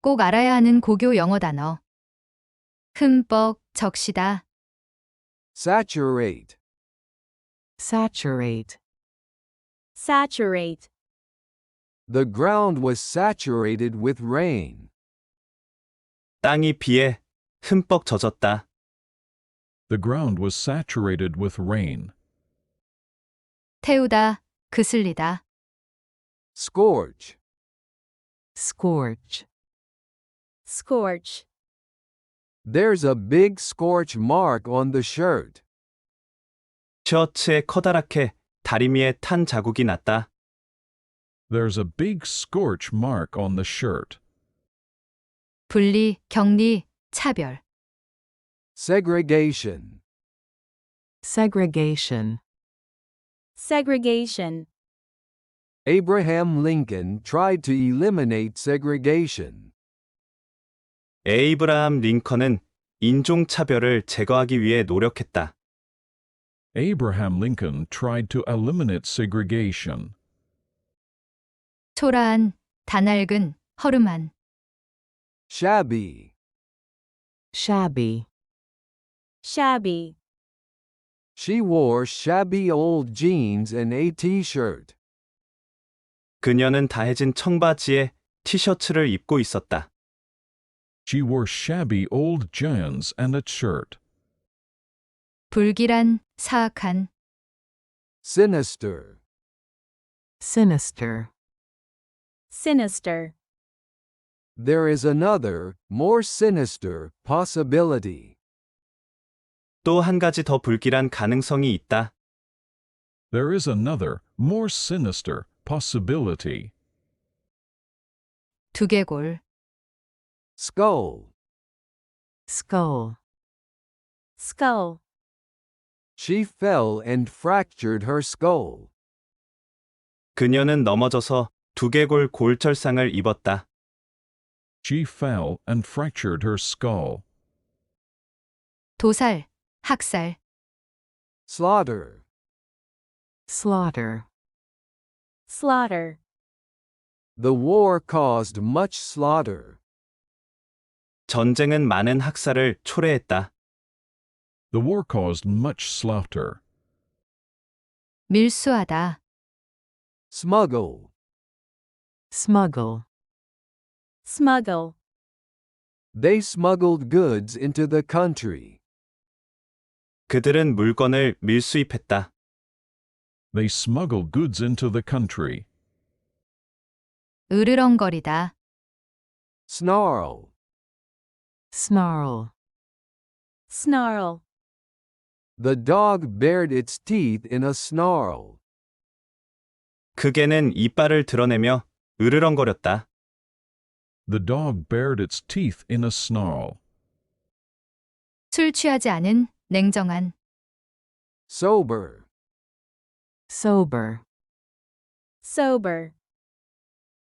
꼭 알아야 하는 고교 영어 단어. 흠뻑 적시다. saturate, saturate, saturate. the ground was saturated with rain. 땅이 비에 흠뻑 젖었다. The ground was saturated with rain. 태우다, 그슬리다. Scorch, scorch, Scorch. there's a big scorch mark on the shirt. 셔츠에 커다랗게 다리미에 탄 자국이 났다. There's a big scorch mark on the shirt. 분리, 격리, 차별. Segregation, segregation, Segregation. Abraham Lincoln tried to eliminate segregation. 에이브라함 링컨은 인종차별을 제거하기 위해 노력했다. Abraham Lincoln tried to eliminate segregation. 초라한, 다낡은, 허름한. Shabby, shabby, Shabby. she wore shabby old jeans and a t-shirt. 그녀는 다해진 청바지에 티셔츠를 입고 있었다. She wore shabby old jeans and a shirt. 불길한, 사악한. Sinister, sinister, Sinister. there is another, more sinister, possibility. 또 한 가지 더 불길한 가능성이 있다. There is another, more sinister, possibility. 두개골. Skull, skull, Skull. she fell and fractured her skull. 그녀는 넘어져서 두개골 골절상을 입었다. She fell and fractured her skull. 도살, 학살. Slaughter, slaughter, Slaughter. the war caused much slaughter. 전쟁은 많은 학살을 초래했다. The war caused much slaughter. 밀수하다. Smuggle, smuggle, Smuggle. they smuggled goods into the country. 그들은 물건을 밀수입했다. They smuggled goods into the country. 으르렁거리다. Snarl, snarl, Snarl. the dog bared its teeth in a snarl. 그 개는 이빨을 드러내며 으르렁거렸다. The dog bared its teeth in a snarl. 술 취하지 않은, 냉정한. Sober, sober, Sober.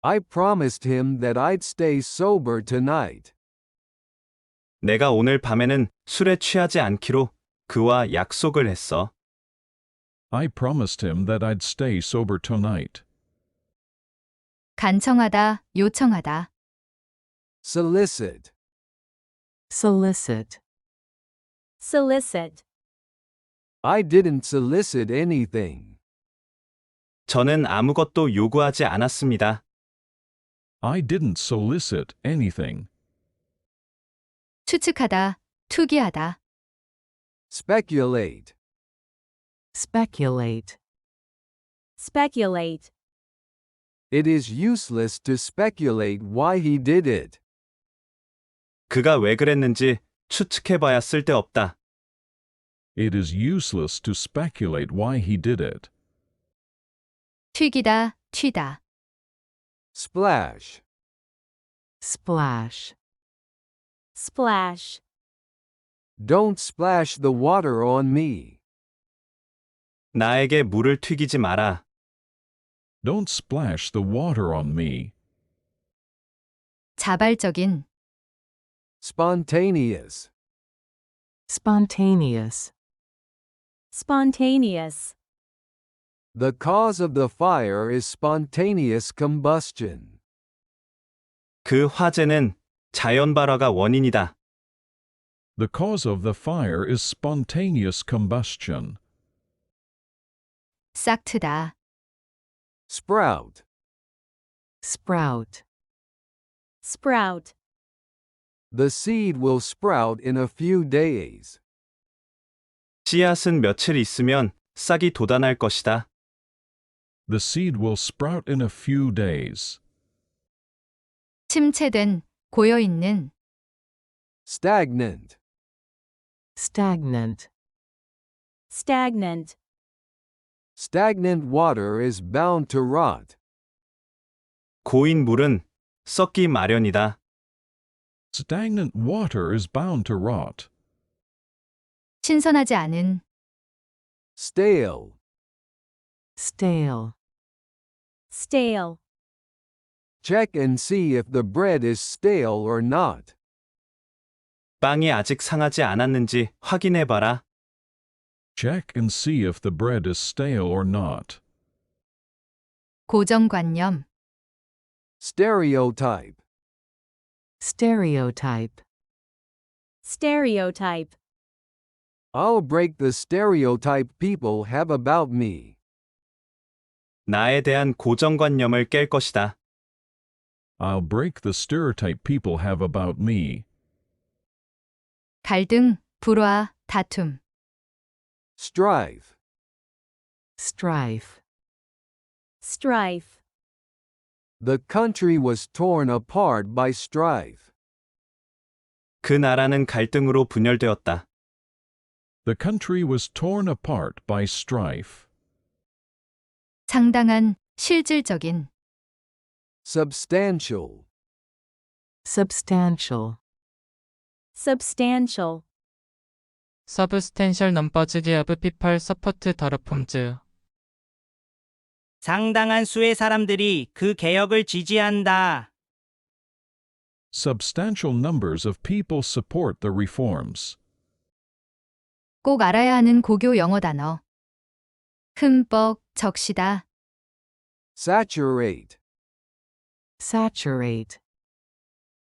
I promised him that I'd stay sober tonight. 내가 오늘 밤에는 술에 취하지 않기로 그와 약속을 했어. I promised him that I'd stay sober tonight. 간청하다, 요청하다. Solicit, solicit, Solicit. I didn't solicit anything. 저는 아무것도 요구하지 않았습니다. I didn't solicit anything. 추측하다, 투기하다. Speculate, speculate, Speculate. it is useless to speculate why he did it. 그가 왜 그랬는지 추측해봐야 쓸데없다. It is useless to speculate why he did it. 튀기다, 튀다. Splash, splash, Splash. don't splash the water on me. 나에게 물을 튀기지 마라. Don't splash the water on me. 자발적인. Spontaneous, spontaneous, Spontaneous. The cause of the fire is spontaneous combustion. 그 화재는 자연 발화가 원인이다. The cause of the fire is spontaneous combustion. 싹 트다. Sprout. Sprout. Sprout. The seed will sprout in a few days. 씨앗은 며칠 있으면 싹이 돋아날 것이다. The seed will sprout in a few days. 침체된, 고여있는. Stagnant. Stagnant. Stagnant. Stagnant water is bound to rot. 고인 물은 썩기 마련이다. Stagnant water is bound to rot. 신선하지 않은. Stale. Stale. Stale. Check and see if the bread is stale or not. 빵이 아직 상하지 않았는지 확인해 봐라. Check and see if the bread is stale or not. 고정관념. Stereotype. Stereotype. Stereotype. I'll break the stereotype people have about me. 나에 대한 고정관념을 깰 것이다. I'll break the stereotype people have about me. 갈등, 불화, 다툼. Strife. Strife. Strife. The country was torn apart by strife. 그 나라는 갈등으로 분열되었다. The country was torn apart by strife. 상당한, 실질적인. Substantial. Substantial. Substantial. Substantial numbers of people support the reforms. 상당한 수의 사람들이 그 개혁을 지지한다. Substantial numbers of people support the reforms. 꼭 알아야 하는 고교 영어 단어. 흠뻑, 적시다. Saturate. Saturate.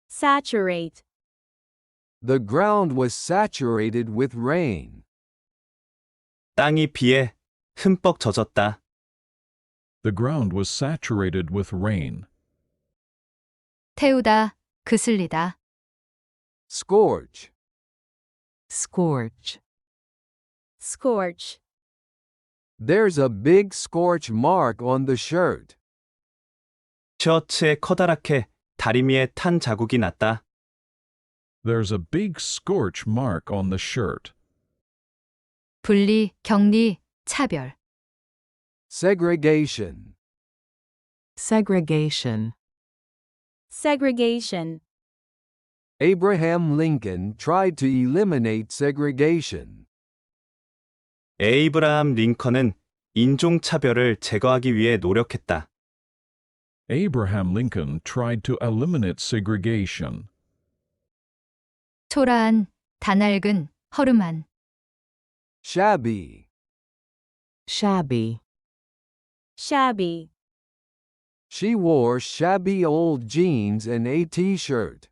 Saturate. The ground was saturated with rain. 땅이 비에 흠뻑 젖었다. The ground was saturated with rain. 태우다, 그슬리다. Scorch. Scorch. Scorch. There's a big scorch mark on the shirt. 셔츠에 커다랗게 다리미에 탄 자국이 났다. There's a big scorch mark on the shirt. 분리, 격리, 차별. Segregation. Segregation. Segregation. Abraham Lincoln tried to eliminate segregation. 에이브라함 링컨은 인종차별을 제거하기 위해 노력했다. Abraham Lincoln tried to eliminate segregation. 초라한, 다낡은, 허름한. Shabby. Shabby. Shabby. She wore shabby old jeans and a t-shirt.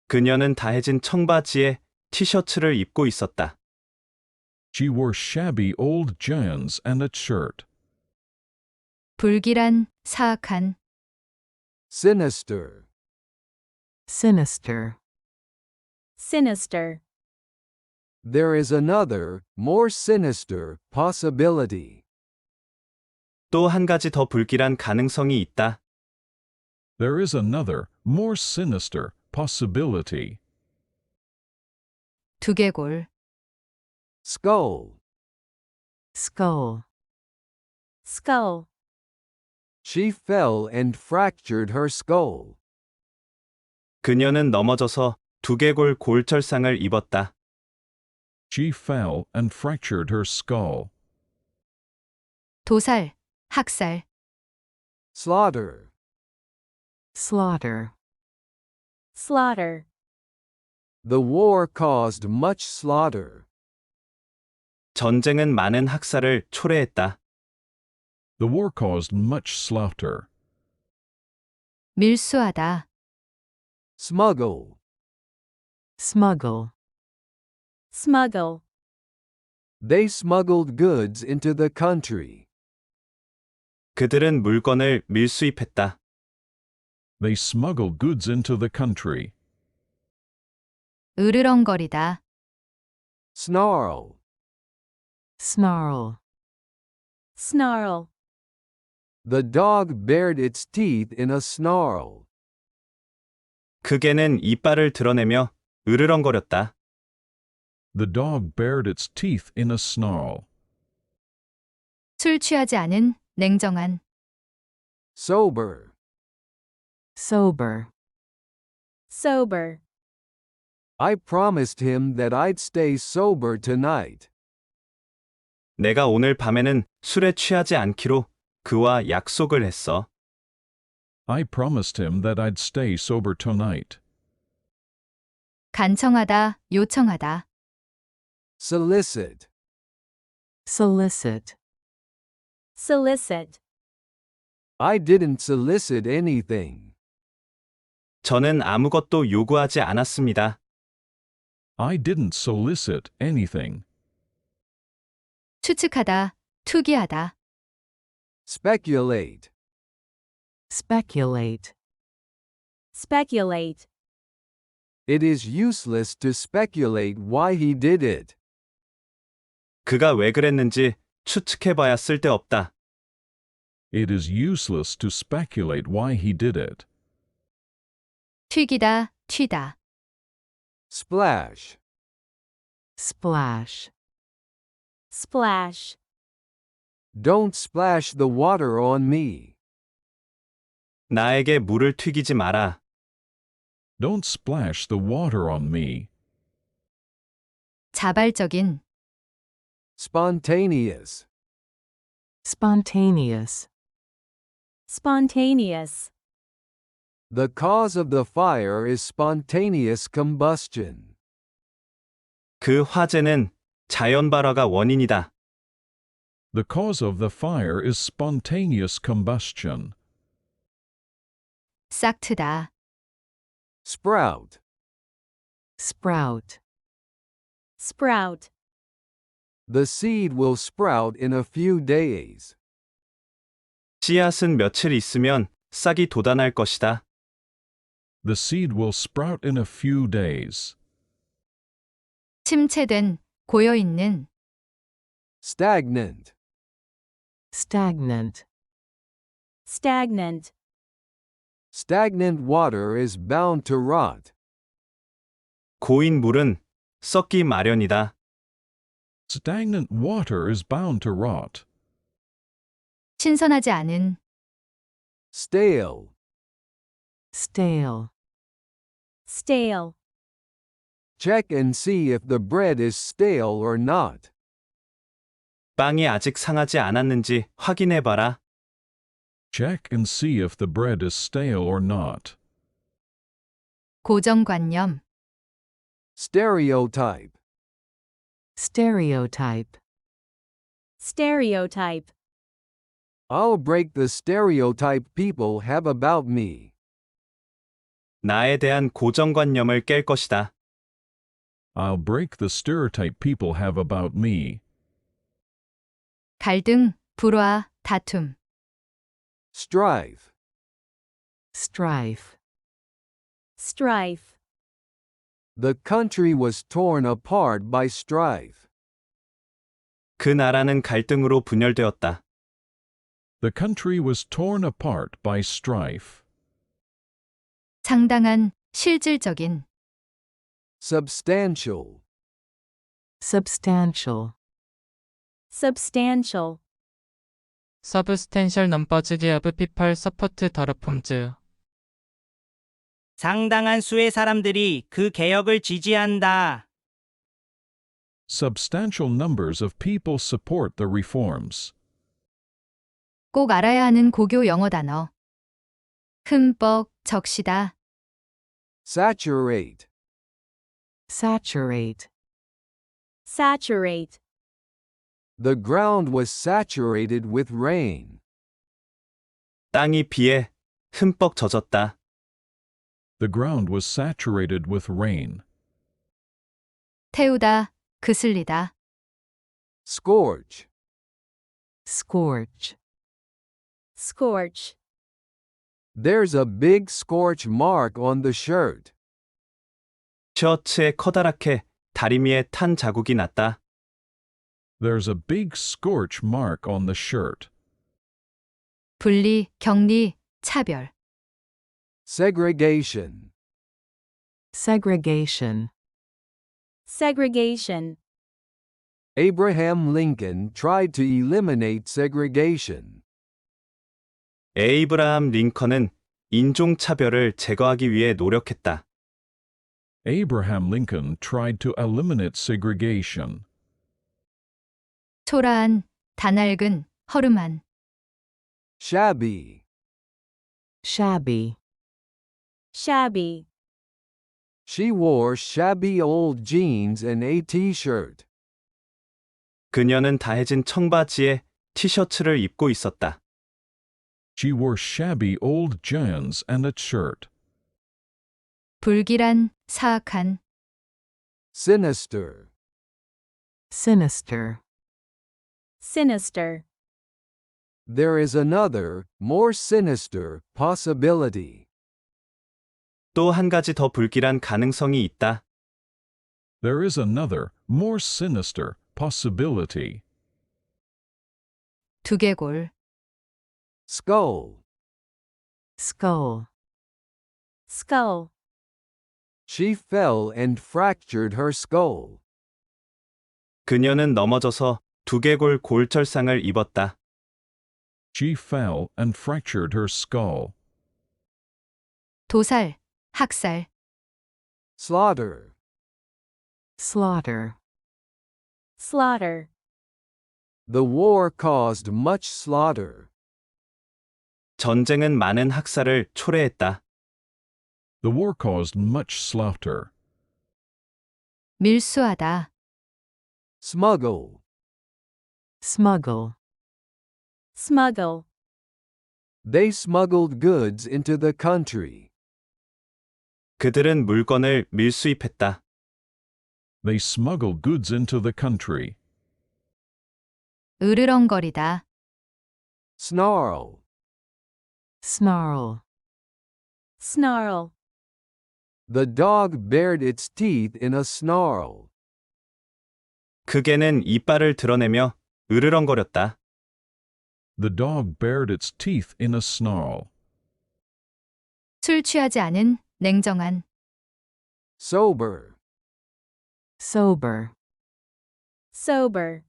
그녀는 다해진 청바지에 티셔츠를 입고 있었다. She wore shabby old jeans and a shirt. 불길한, 사악한. Sinister. Sinister. Sinister. There is another, more sinister, possibility. 또 한 가지 더 불길한 가능성이 있다. There is another, more sinister, possibility. 두개골. Skull. Skull. Skull. She fell and fractured her skull. 그녀는 넘어져서 두개골 골절상을 입었다. She fell and fractured her skull. 도살, 학살. Slaughter. Slaughter. Slaughter. The war caused much slaughter. 전쟁은 많은 학살을 초래했다. The war caused much slaughter. 밀수하다, smuggle, smuggle, smuggle, they smuggled goods into the country. 그들은 물건을 밀수입했다. They smuggled goods into the country. 으르렁거리다, Snarl, snarl, snarl, the dog bared its teeth in a snarl. 그 개는 이빨을 드러내며 으르렁거렸다. The dog bared its teeth in a snarl. 술 취하지 않은, 냉정한, Sober, sober, sober, I promised him that I'd stay sober tonight. 내가 오늘 밤에는 술에 취하지 않기로 그와 약속을 했어. I promised him that I'd stay sober tonight. 간청하다, 요청하다, Solicit, solicit, solicit, I didn't solicit anything. 저는 아무것도 요구하지 않았습니다. I didn't solicit anything. 추측하다, 투기하다, Speculate, speculate, speculate, it is useless to speculate why he did it. 그가 왜 그랬는지 추측해봐야 쓸데없다. It is useless to speculate why he did it. 튀기다, 튀다, Splash, splash, splash, don't splash the water on me. 나에게 물을 튀기지 마라. Don't splash the water on me. 자발적인, Spontaneous, spontaneous, spontaneous, the cause of the fire is spontaneous combustion. 그 화재는 자연 발화가 원인이다. The cause of the fire is spontaneous combustion. 싹트다, Sprout, sprout, sprout, the seed will sprout in a few days. 씨앗은 며칠 있으면 싹이 돋아날 것이다. The seed will sprout in a few days. 침체된, 고여있는, Stagnant, stagnant, stagnant, stagnant water is bound to rot. 고인 물은 썩기 마련이다. Stagnant water is bound to rot. 신선하지 않은, Stale, stale, stale, check and see if the bread is stale or not. 빵이 아직 상하지 않았는지 확인해봐라. Check and see if the bread is stale or not. 고정관념, Stereotype, stereotype, stereotype, I'll break the stereotype people have about me. 나에 대한 고정관념을 깰 것이다. I'll break the stereotype people have about me. 갈등, 불화, 다툼, Strife, strife, strife, the country was torn apart by strife. 그 나라는 갈등으로 분열되었다. The country was torn apart by strife. 상당한, 실질적인, Substantial, substantial, substantial, Substantial numbers of people support the reforms. 상당한 수의 사람들이 그 개혁을 지지한다. Substantial numbers of people support the reforms. 꼭 알아야 하는 고교 영어 단어. 흠뻑, 적시다, saturate, saturate, saturate, the ground was saturated with rain. 땅이 비에 흠뻑 젖었다. The ground was saturated with rain. 태우다, 그슬리다. Scorch. Scorch. Scorch. There's a big scorch mark on the shirt. 셔츠에 커다랗게 다리미에 탄 자국이 났다. There's a big scorch mark on the shirt. 분리, 격리, 차별. Segregation. Segregation. Segregation. Abraham Lincoln tried to eliminate segregation. 에이브라함 링컨은 인종차별을 제거하기 위해 노력했다. Abraham Lincoln tried to eliminate segregation. 초라한, 다낡은, 허름한. Shabby. Shabby. Shabby. She wore shabby old jeans and a t-shirt. 그녀는 다해진 청바지에 티셔츠를 입고 있었다. She wore shabby old jeans and a shirt. 불길한, 사악한. Sinister. Sinister. Sinister. There is another, more sinister, possibility. 또 한 가지 더 불길한 가능성이 있다. There is another, more sinister, possibility. 두개골. Skull. Skull. Skull. She fell and fractured her skull. 그녀는 넘어져서 두개골 골절상을 입었다. She fell and fractured her skull. 도살, 학살. Slaughter. Slaughter. Slaughter. The war caused much slaughter. 전쟁은 많은 학살을 초래했다. The war caused much slaughter. 밀수하다. Smuggle. Smuggle. Smuggle. They smuggled goods into the country. 그들은 물건을 밀수입했다. They smuggled goods into the country. 으르렁거리다. Snarl. Snarl. Snarl. The dog bared its teeth in a snarl. 그 개는 이빨을 드러내며 으르렁거렸다. The dog bared its teeth in a snarl. 술 취하지 않은, 냉정한. Sober. Sober. Sober.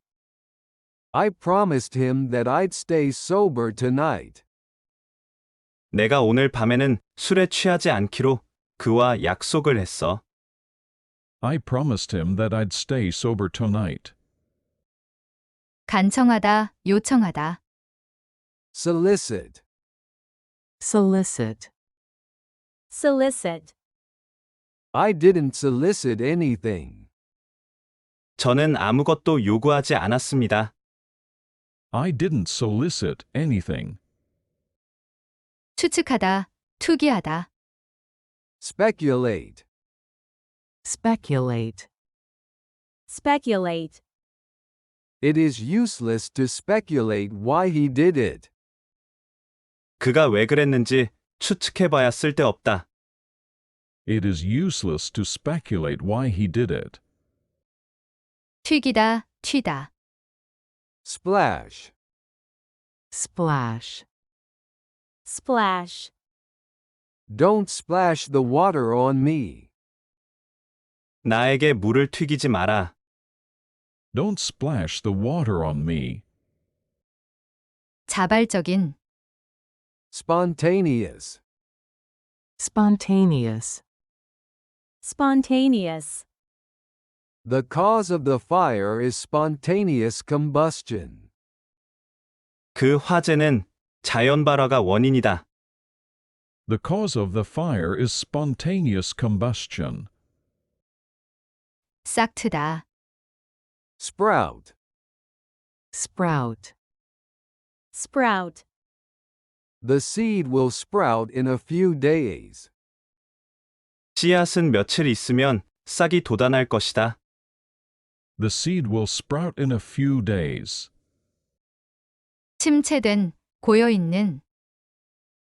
I promised him that I'd stay sober tonight. 내가 오늘 밤에는 술에 취하지 않기로 그와 약속을 했어. I promised him that I'd stay sober tonight. 간청하다, 요청하다. Solicit. Solicit. Solicit. I didn't solicit anything. 저는 아무것도 요구하지 않았습니다. I didn't solicit anything. 추측하다, 투기하다. Speculate. Speculate. Speculate. It is useless to speculate why he did it. 그가 왜 그랬는지 추측해봐야 쓸데없다. It is useless to speculate why he did it. 튀기다, 튀다. Splash. Splash. Splash. Don't splash the water on me. 나에게 물을 튀기지 마라. Don't splash the water on me. 자발적인. Spontaneous. Spontaneous. Spontaneous. The cause of the fire is spontaneous combustion. 그 화재는 자연 발화가 원인이다. The cause of the fire is spontaneous combustion. 싹트다. Sprout. Sprout. Sprout. The seed will sprout in a few days. 씨앗은 며칠 있으면 싹이 돋아날 것이다. The seed will sprout in a few days. 침체된, 고여있는,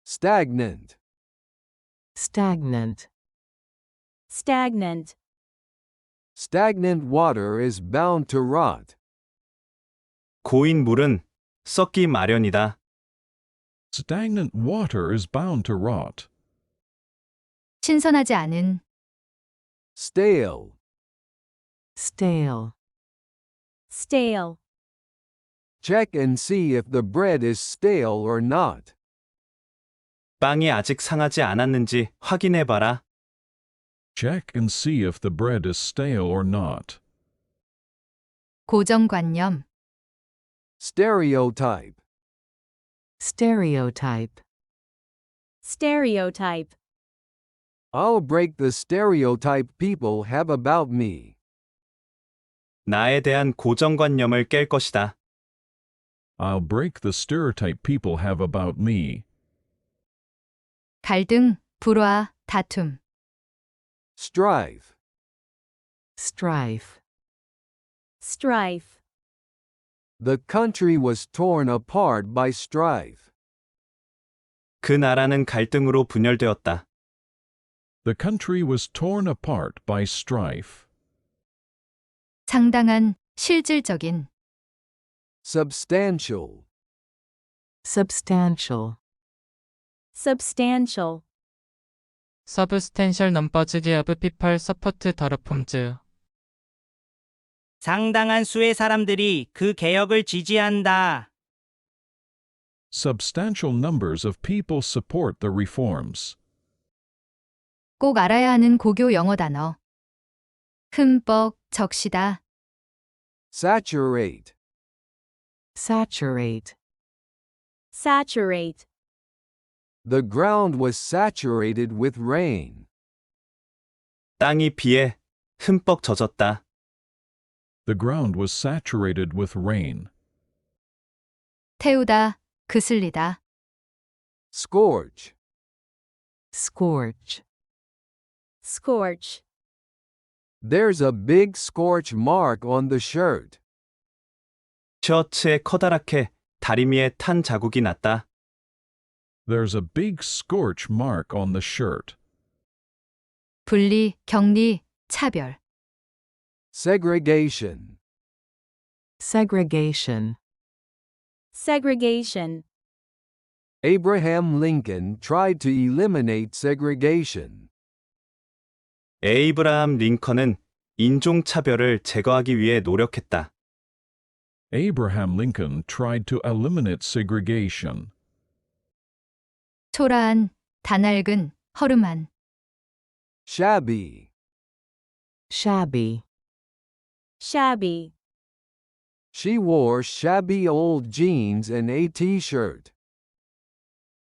Stagnant. Stagnant. Stagnant. Stagnant water is bound to rot. 고인 물은 썩기 마련이다. Stagnant water is bound to rot. 신선하지 않은, Stale. Stale. Stale. Check and see if the bread is stale or not. 빵이 아직 상하지 않았는지 확인해봐라. Check and see if the bread is stale or not. 고정관념, Stereotype. Stereotype. Stereotype. I'll break the stereotype people have about me. 나에 대한 고정관념을 깰 것이다. I'll break the stereotype people have about me. 갈등, 불화, 다툼, Strife. Strife. Strife. The country was torn apart by strife. 그 나라는 갈등으로 분열되었다. The country was torn apart by strife. 상당한, 실질적인, Substantial. Substantial. Substantial. Substantial numbers of people support the reforms. 상당한 수의 사람들이 그 개혁을 지지한다. Substantial numbers of people support the reforms. 꼭 알아야 하는 고교 영어 단어. 흠뻑, 적시다, Saturate. Saturate. Saturate. The ground was saturated with rain. 땅이 비에 흠뻑 젖었다. The ground was saturated with rain. 태우다, 그슬리다, Scorch. Scorch. Scorch. There's a big scorch mark on the shirt. 셔츠에 커다랗게 다리미에 탄 자국이 났다. There's a big scorch mark on the shirt. 분리, 격리, 차별, Segregation. Segregation. Segregation. Abraham Lincoln tried to eliminate segregation. 에이브라함 링컨은 인종차별을 제거하기 위해 노력했다. Abraham Lincoln tried to eliminate segregation. 초라한, 다낡은, 허름한, Shabby. Shabby. Shabby. She wore shabby old jeans and a t-shirt.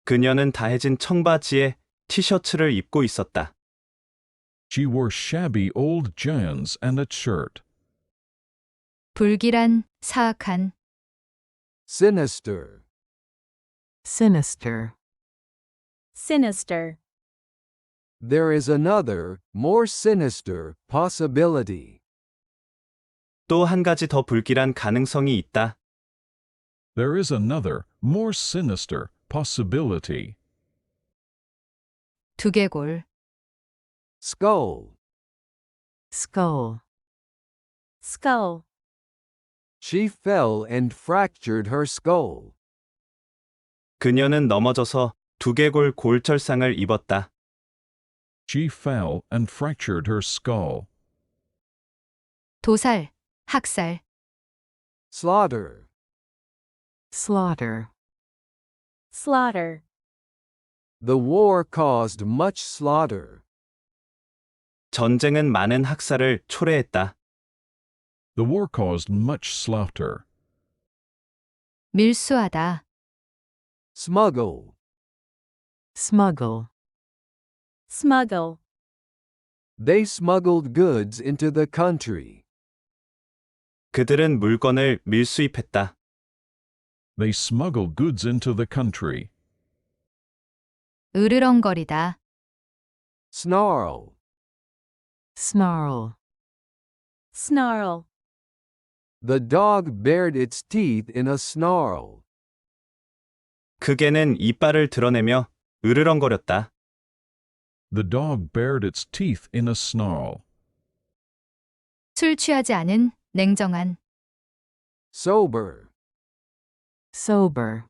그녀는 다해진 청바지에 티셔츠를 입고 있었다. She wore shabby old jeans and a shirt. 불길한, 사악한, Sinister. Sinister. Sinister. There is another, more sinister, possibility. 또 한 가지 더 불길한 가능성이 있다. There is another, more sinister, possibility. 두개골, Skull. Skull. Skull. She fell and fractured her skull. 그녀는 넘어져서 두개골 골절상을 입었다. She fell and fractured her skull. 도살, 학살, Slaughter. Slaughter. Slaughter. The war caused much slaughter. 전쟁은 많은 학살을 초래했다. The war caused much slaughter. 밀수하다, Smuggle. Smuggle. Smuggle. They smuggled goods into the country. 그들은 물건을 밀수입했다. They smuggled goods into the country. 으르렁거리다. snarl, snarl, snarl, the dog bared its teeth in a snarl. 그 개는 이빨을 드러내며 으르렁거렸다. The dog bared its teeth in a snarl. 술 취하지 않은, 냉정한. sober, sober,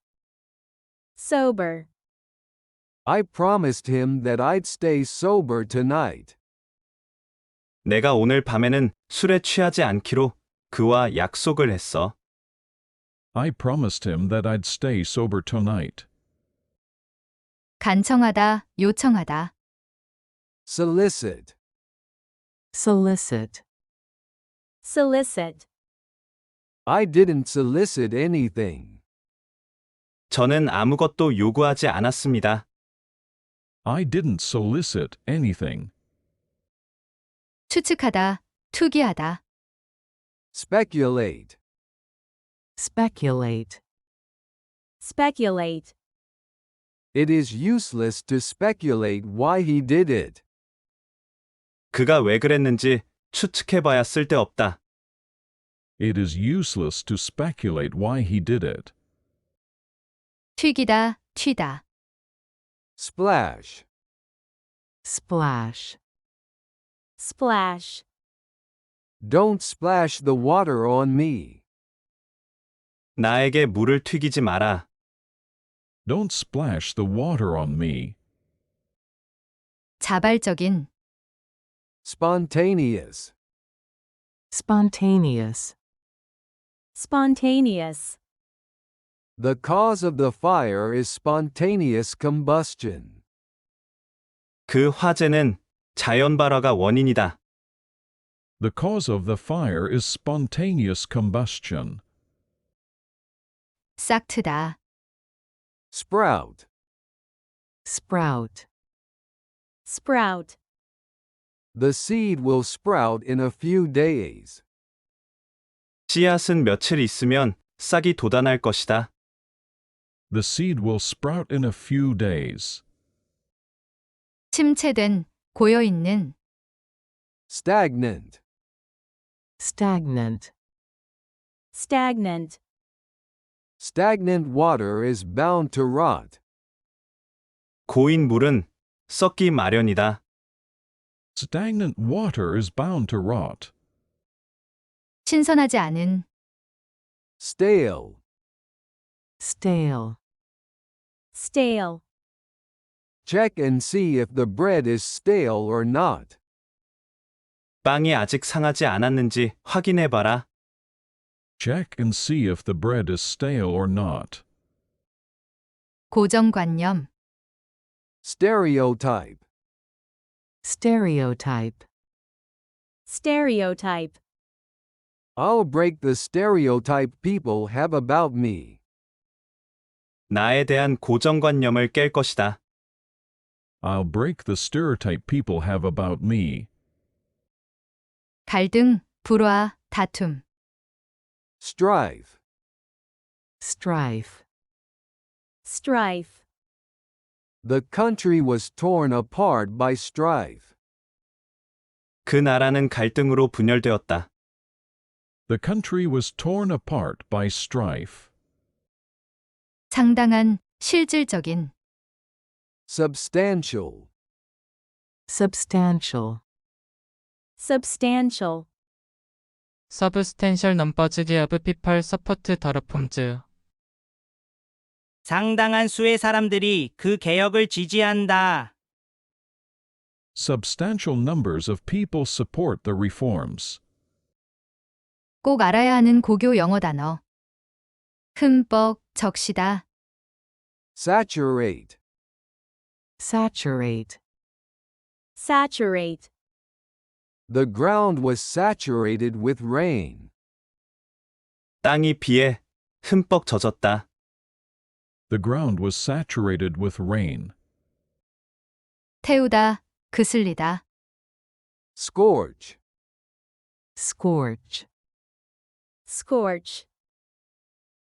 sober, I promised him that I'd stay sober tonight. 내가 오늘 밤에는 술에 취하지 않기로 그와 약속을 했어. I promised him that I'd stay sober tonight. 간청하다, 요청하다. solicit, solicit, solicit, I didn't solicit anything. 저는 아무것도 요구하지 않았습니다. I didn't solicit anything. 추측하다, 투기하다. speculate, speculate, speculate, it is useless to speculate why he did it. 그가 왜 그랬는지 추측해봐야 쓸데없다. It is useless to speculate why he did it. 튀기다, 튀다. splash, splash, splash, don't splash the water on me. 나에게 물을 튀기지 마라. Don't splash the water on me. 자발적인. spontaneous, spontaneous, spontaneous, the cause of the fire is spontaneous combustion. 그 화재는 자연 발화가 원인이다. The cause of the fire is spontaneous combustion. 싹트다. sprout, sprout, sprout, the seed will sprout in a few days. 씨앗은 며칠 있으면 싹이 돋아날 것이다. The seed will sprout in a few days. 침체된, 고여있는. stagnant, stagnant, stagnant, stagnant water is bound to rot. 고인 물은 썩기 마련이다. Stagnant water is bound to rot. 신선하지 않은. stale, stale, stale, check and see if the bread is stale or not. 빵이 아직 상하지 않았는지 확인해봐라. Check and see if the bread is stale or not. 고정관념. stereotype, stereotype, stereotype, I'll break the stereotype people have about me. 나에 대한 고정관념을 깰 것이다. I'll break the stereotype people have about me. 갈등, 불화, 다툼. strife, strife, strife, the country was torn apart by strife. 그 나라는 갈등으로 분열되었다. The country was torn apart by strife. 상당한, 실질적인. substantial, substantial, substantial, Substantial numbers of people support the reforms. 상당한 수의 사람들이 그 개혁을 지지한다. Substantial numbers of people support the reforms. 꼭 알아야 하는 고교 영어 단어. 흠뻑, 적시다. saturate, saturate, saturate, the ground was saturated with rain. 땅이 비에 흠뻑 젖었다. The ground was saturated with rain. 태우다, 그슬리다. scorch, scorch, scorch,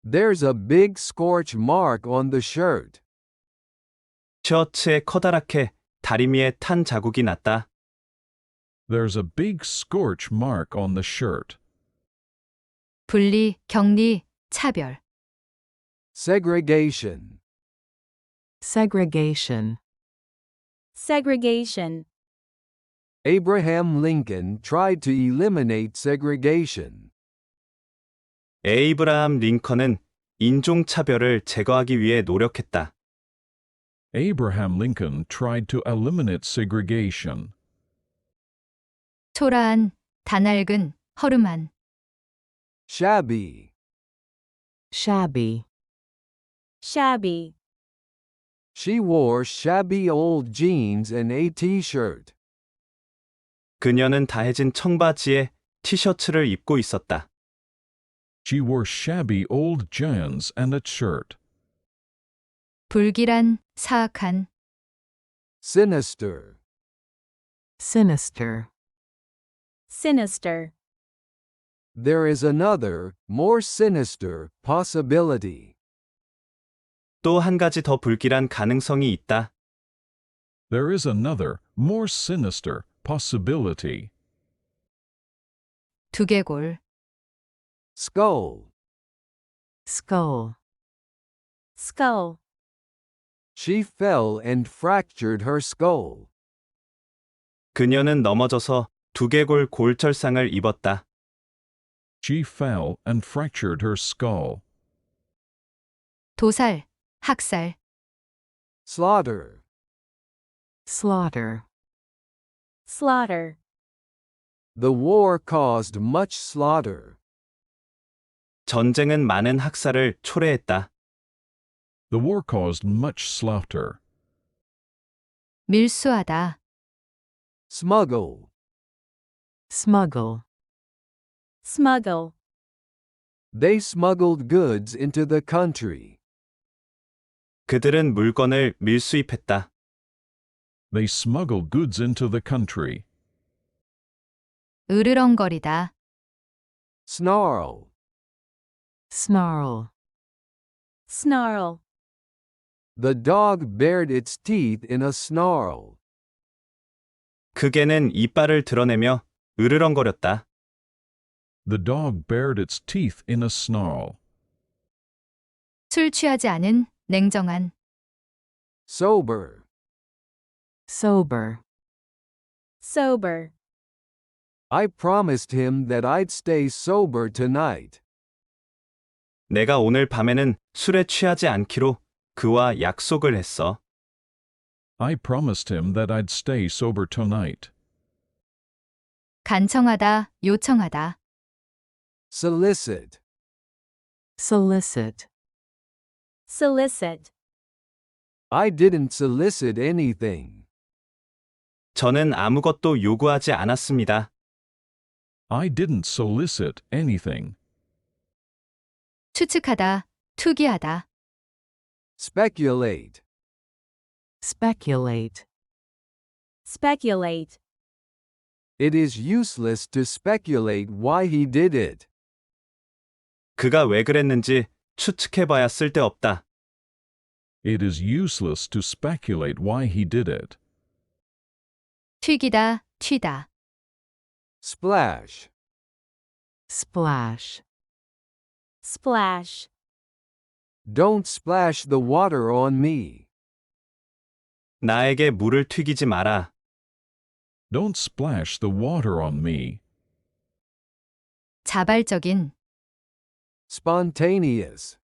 there's a big scorch mark on the shirt. 셔츠에 커다랗게 다리미에 탄 자국이 났다. There's a big scorch mark on the shirt. 분리, 격리, 차별. Segregation. Segregation. Segregation. Abraham Lincoln tried to eliminate segregation. 에이브라함 링컨은 인종차별을 제거하기 위해 노력했다. Abraham Lincoln tried to eliminate segregation. 초라한, 다낡은, 허름한. Shabby. Shabby. Shabby. She wore shabby old jeans and a t-shirt. 그녀는 다해진 청바지에 티셔츠를 입고 있었다. She wore shabby old jeans and a shirt. 불길한, 사악한. Sinister. Sinister. Sinister. There is another, more sinister, possibility. 또 한 가지 더 불길한 가능성이 있다. There is another, more sinister, possibility. 두개골. Skull. Skull. Skull. She fell and fractured her skull. 그녀는 넘어져서 두개골 골절상을 입었다. She fell and fractured her skull. 도살, 학살. Slaughter. Slaughter. Slaughter. The war caused much slaughter. 전쟁은 많은 학살을 초래했다. The war caused much slaughter. 밀수하다. Smuggle. Smuggle. Smuggle. They smuggled goods into the country. 그들은 물건을 밀수입했다. They smuggled goods into the country. 으르렁거리다. Snarl. Snarl. Snarl. The dog bared its teeth in a snarl. 그 개는 이빨을 드러내며 으르렁거렸다. The dog bared its teeth in a snarl. 술 취하지 않은, 냉정한. Sober. Sober. Sober. I promised him that I'd stay sober tonight. 내가 오늘 밤에는 술에 취하지 않기로 그와 약속을 했어. I promised him that I'd stay sober tonight. 간청하다, 요청하다. Solicit. Solicit. Solicit. I didn't solicit anything. 저는 아무것도 요구하지 않았습니다. I didn't solicit anything. 추측하다, 투기하다. Speculate. Speculate. Speculate. It is useless to speculate why he did it. 그가 왜 그랬는지 추측해봐야 쓸데없다. It is useless to speculate why he did it. 튀기다, 튀다. Splash. Splash. Splash. Don't splash the water on me. 나에게 물을 튀기지 마라. Don't splash the water on me. 자발적인. Spontaneous.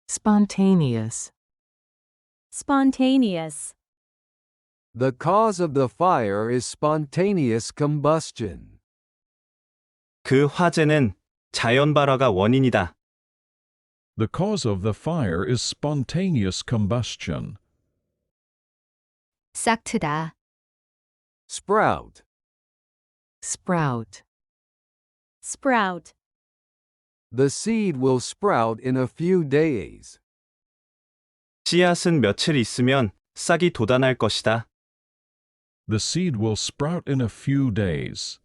Spontaneous. Spontaneous. The cause of the fire is spontaneous combustion. 그 화재는 자연 발화가 원인이다. The cause of the fire is spontaneous combustion. 싹트다. Sprout. Sprout. Sprout. The seed will sprout in a few days. 씨앗은 며칠 있으면 싹이 돋아날 것이다. The seed will sprout in a few days.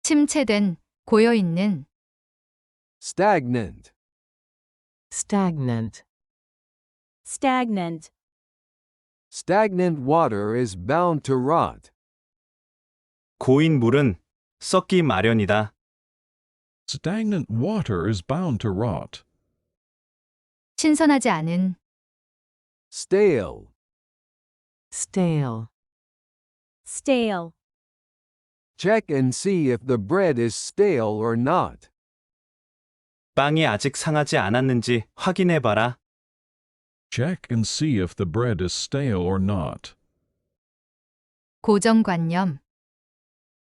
침체된, 고여있는. Stagnant. Stagnant. Stagnant. Stagnant water is bound to rot. 고인 물은 썩기 마련이다. Stagnant water is bound to rot. 신선하지 않은, Stale. Stale. Stale. Check and see if the bread is stale or not. 빵이 아직 상하지 않았는지 확인해 봐라. Check and see if the bread is stale or not. 고정관념,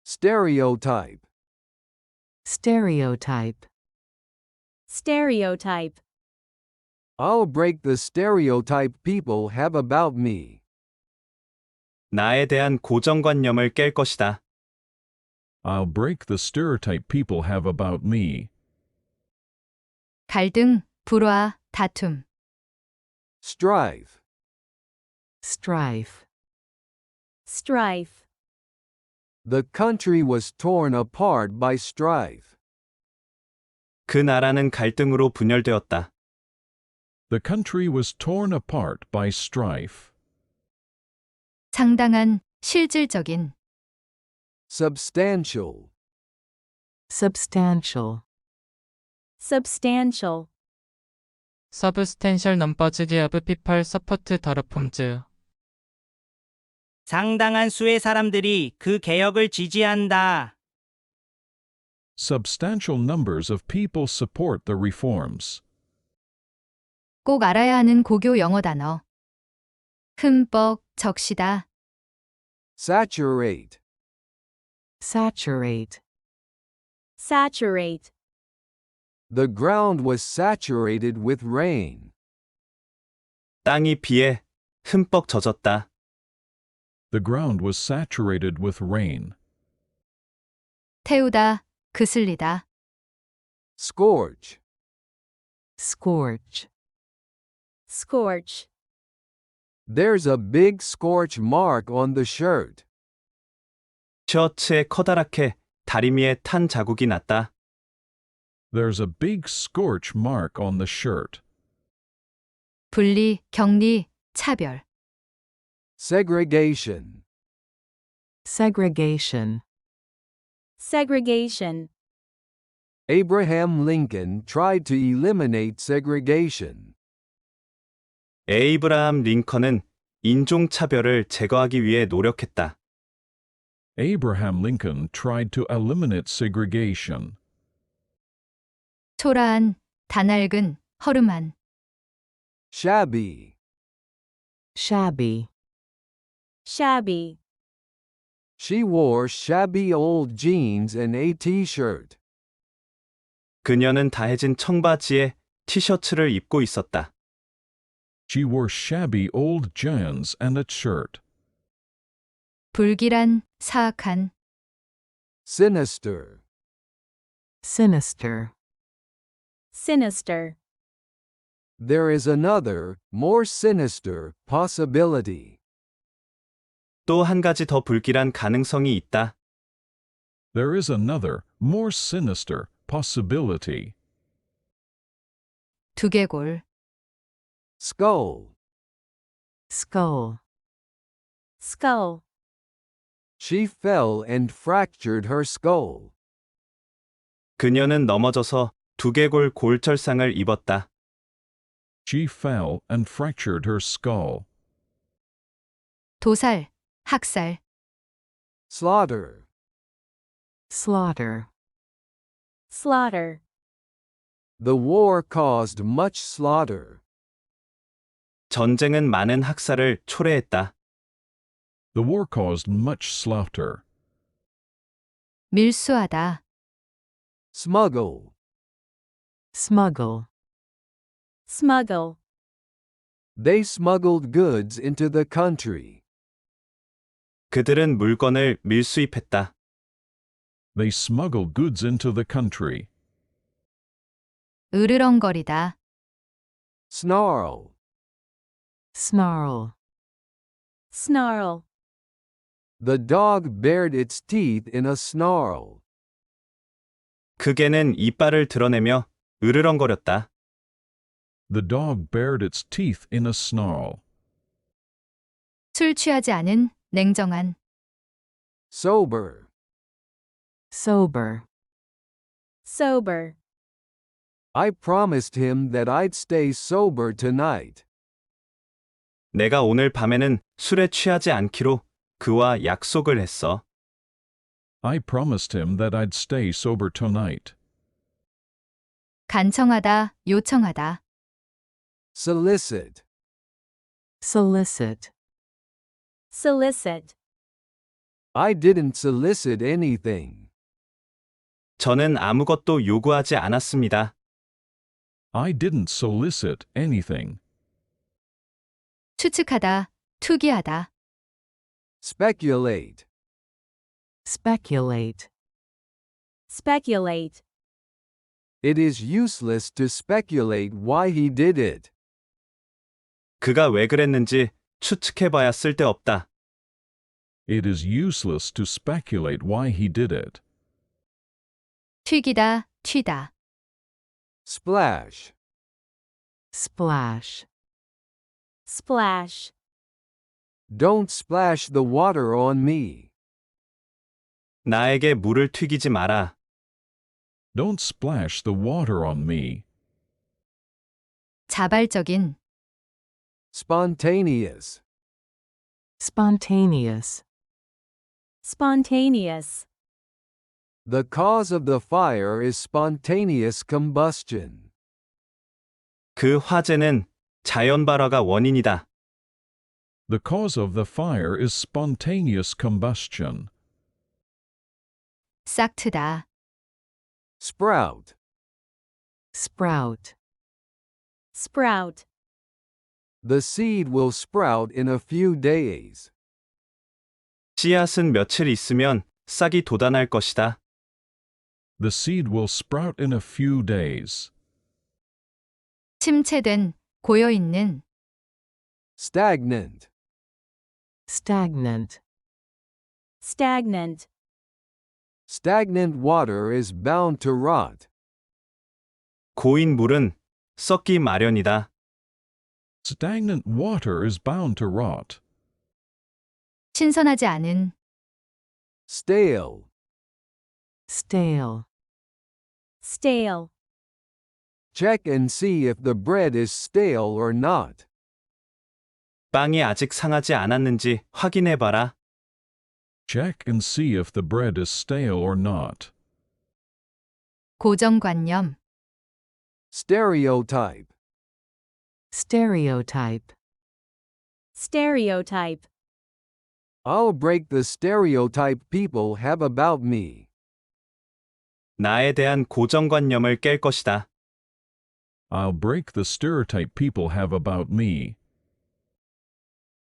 Stereotype. Stereotype. Stereotype. I'll break the stereotype people have about me. 나에 대한 고정관념을 깰 것이다. I'll break the stereotype people have about me. 갈등, 불화, 다툼, Strife. Strife. Strife. The country was torn apart by strife. 그 나라는 갈등으로 분열되었다. The country was torn apart by strife. 상당한, 실질적인, Substantial. Substantial. Substantial. Substantial numbers of people support the reforms. 상당한 수의 사람들이 그 개혁을 지지한다. Substantial numbers of people support the reforms. 꼭 알아야 하는 고교 영어 단어. 흠뻑, 적시다, Saturate. Saturate. Saturate. The ground was saturated with rain. 땅이 비에 흠뻑 젖었다. The ground was saturated with rain. 태우다, 그슬리다, Scorch. Scorch. Scorch. There's a big scorch mark on the shirt. 셔츠에 커다랗게 다리미에 탄 자국이 났다. There's a big scorch mark on the shirt. 분리, 격리, 차별, Segregation. Segregation. Segregation. Abraham Lincoln tried to eliminate segregation. 에이브라함 링컨은 인종차별을 제거하기 위해 노력했다. Abraham Lincoln tried to eliminate segregation. 초라한, 다낡은, 허름한, Shabby. Shabby. Shabby. She wore shabby old jeans and a t-shirt. 그녀는 다해진 청바지에 티셔츠를 입고 있었다. She wore shabby old jeans and a shirt. 불길한, 사악한, Sinister. Sinister. Sinister. There is another, more sinister, possibility. 또 한 가지 더 불길한 가능성이 있다. There is another, more sinister, possibility. 두개골, Skull. Skull. Skull. She fell and fractured her skull. 그녀는 넘어져서 두개골 골절상을 입었다. She fell and fractured her skull. 도살, 학살, Slaughter. Slaughter. Slaughter. The war caused much slaughter. 전쟁은 많은 학살을 초래했다. The war caused much slaughter. 밀수하다, Smuggle. Smuggle. Smuggle. They smuggled goods into the country. 그들은 물건을 밀수입했다. They smuggled goods into the country. 으르렁거리다, Snarl. Snarl. Snarl. The dog bared its teeth in a snarl. 그 개는 이빨을 드러내며 으르렁거렸다. The dog bared its teeth in a snarl. 술 취하지 않은, 냉정한. sober, sober, sober. I promised him that I'd stay sober tonight. 내가 오늘 밤에는 술에 취하지 않기로 그와 약속을 했어. I promised him that I'd stay sober tonight. 간청하다, 요청하다. Solicit, solicit, solicit. I didn't solicit anything. 저는 아무것도 요구하지 않았습니다. I didn't solicit anything. 추측하다, 투기하다. Speculate, speculate, speculate. it is useless to speculate why he did it. 그가 왜 그랬는지 추측해봐야 쓸데없다. It is useless to speculate why he did it. 튀기다, 튀다. Splash, splash, Splash. don't splash the water on me. 나에게 물을 튀기지 마라. Don't splash the water on me. 자발적인. Spontaneous, spontaneous, Spontaneous. the cause of the fire is spontaneous combustion. 그 화재는 자연 발화가 원인이다. The cause of the fire is spontaneous combustion. 싹트다. Sprout, sprout, Sprout. the seed will sprout in a few days. 씨앗은 며칠 있으면 싹이 돋아날 것이다. The seed will sprout in a few days. 침체된, 고여있는. Stagnant, stagnant, Stagnant. stagnant water is bound to rot. 고인 물은 썩기 마련이다. Stagnant water is bound to rot. 신선하지 않은. Stale, stale, Stale. check and see if the bread is stale or not. 빵이 아직 상하지 않았는지 확인해봐라. Check and see if the bread is stale or not. 고정관념. Stereotype, stereotype, Stereotype. I'll break the stereotype people have about me. 나에 대한 고정관념을 깰 것이다. I'll break the stereotype people have about me.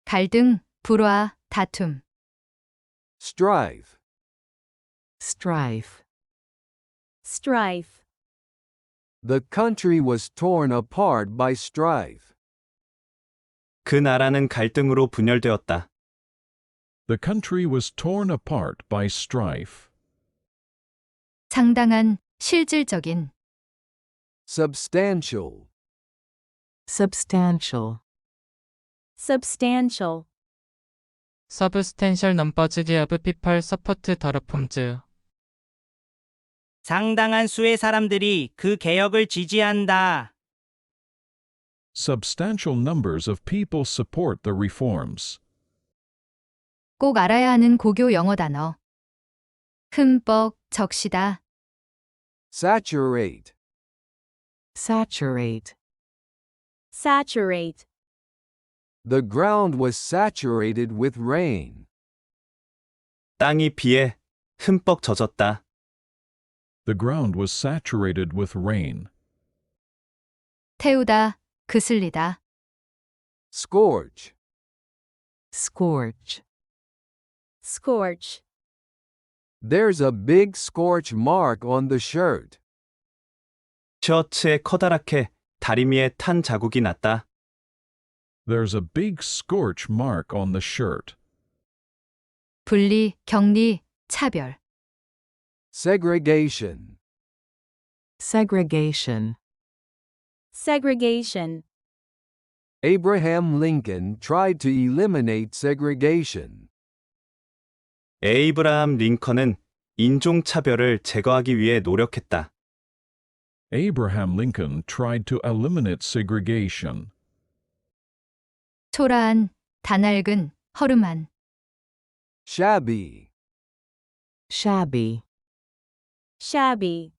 갈등, 불화, 다툼. Strife, strife, Strife. the country was torn apart by strife. 그 나라는 갈등으로 분열되었다. The country was torn apart by strife. 상당한, 실질적인. Substantial, substantial, Substantial. Substantial numbers of people support the reforms. 상당한 수의 사람들이 그 개혁을 지지한다. Substantial numbers of people support the reforms. 꼭 알아야 하는 고교 영어 단어. 흠뻑, 적시다. saturate, saturate, Saturate. the ground was saturated with rain. 땅이 비에 흠뻑 젖었다. The ground was saturated with rain. 태우다, 그슬리다. Scorch, scorch, Scorch. there's a big scorch mark on the shirt. 셔츠에 커다랗게 다리미에 탄 자국이 났다. There's a big scorch mark on the shirt. 분리, 격리, 차별. Segregation, segregation, Segregation. Abraham Lincoln tried to eliminate segregation. 에이브라함 링컨은 인종차별을 제거하기 위해 노력했다. Abraham Lincoln tried to eliminate segregation. 초라한, 다낡은, 허름한. Shabby. Shabby. Shabby.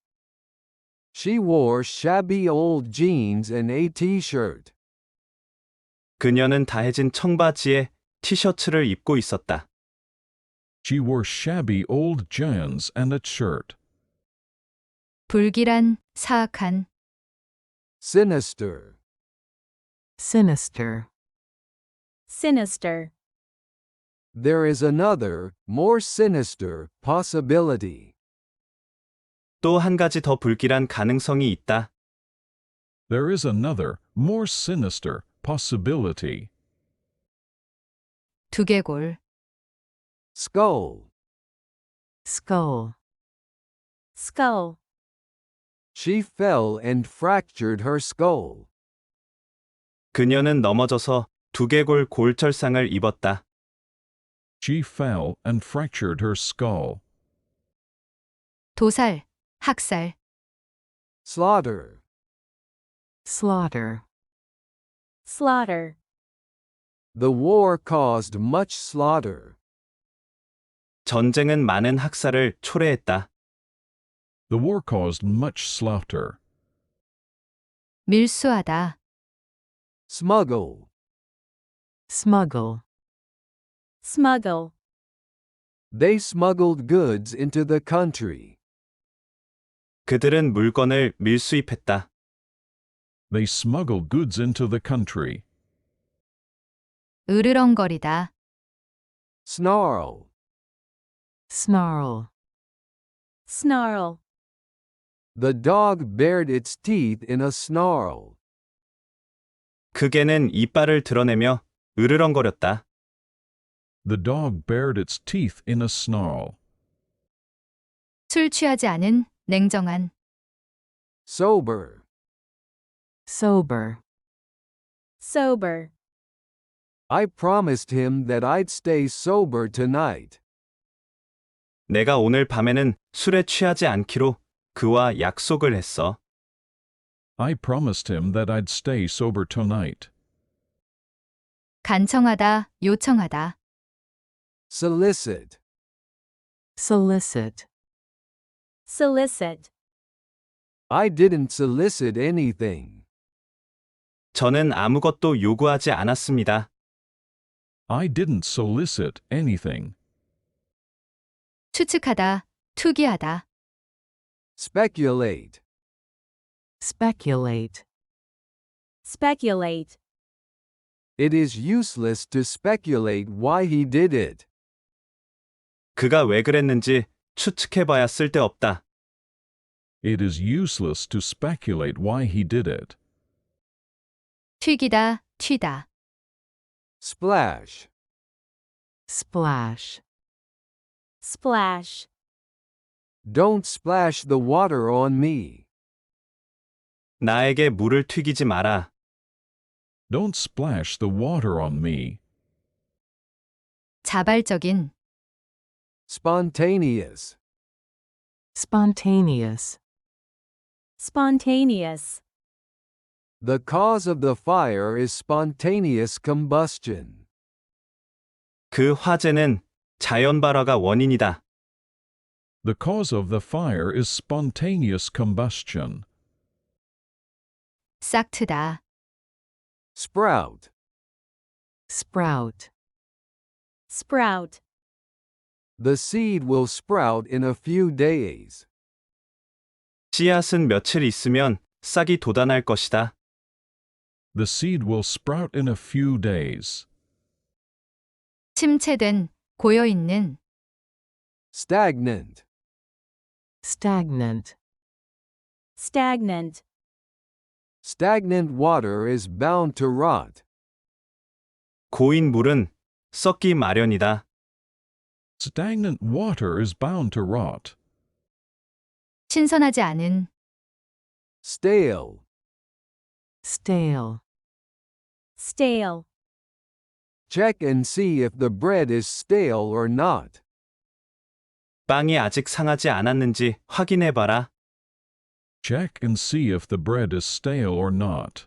She wore shabby old jeans and a t-shirt. 그녀는 다해진 청바지에 티셔츠를 입고 있었다. She wore shabby old jeans and a shirt. 불길한, 사악한. Sinister. Sinister. Sinister. There is another, more sinister, possibility. 또 한 가지 더 불길한 가능성이 있다. There is another, more sinister, possibility. 두개골. Skull. Skull. Skull. She fell and fractured her skull. 그녀는 넘어져서 두개골 골절상을 입었다. She fell and fractured her skull. 도살, 학살. Slaughter. Slaughter. Slaughter. The war caused much slaughter. 전쟁은 많은 학살을 초래했다. The war caused much slaughter. 밀수하다. Smuggle. Smuggle. Smuggle. They smuggled goods into the country. 그들은 물건을 밀수입했다. They smuggled goods into the country. 으르렁거리다. Snarl. Snarl. Snarl. The dog bared its teeth in a snarl. 그 개는 이빨을 드러내며 으르렁거렸다. The dog bared its teeth in a snarl. 술 취하지 않은, 냉정한. Sober. Sober. Sober. I promised him that I'd stay sober tonight. 내가 오늘 밤에는 술에 취하지 않기로 그와 약속을 했어. I promised him that I'd stay sober tonight. 간청하다, 요청하다. Solicit. Solicit. Solicit. I didn't solicit anything. 저는 아무것도 요구하지 않았습니다. I didn't solicit anything. 추측하다, 투기하다. Speculate. Speculate. Speculate. It is useless to speculate why he did it. 그가 왜 그랬는지 추측해봐야 쓸데없다. It is useless to speculate why he did it. 튀기다, 튀다. Splash. Splash. Splash. Don't splash the water on me. 나에게 물을 튀기지 마라. Don't splash the water on me. 자발적인. Spontaneous. Spontaneous. Spontaneous. The cause of the fire is spontaneous combustion. 그 화재는 자연 발화가 원인이다. The cause of the fire is spontaneous combustion. 싹트다. Sprout. Sprout. Sprout. The seed will sprout in a few days. 씨앗은 며칠 있으면 싹이 돋아날 것이다. The seed will sprout in a few days. 침체된, 고여있는. Stagnant. Stagnant. Stagnant. Stagnant water is bound to rot. 고인 물은 썩기 마련이다. Stagnant water is bound to rot. 신선하지 않은. Stale. Stale. stale, Check and see if the bread is stale or not. 빵이 아직 상하지 않았는지 확인해봐라. Check and see if the bread is stale or not.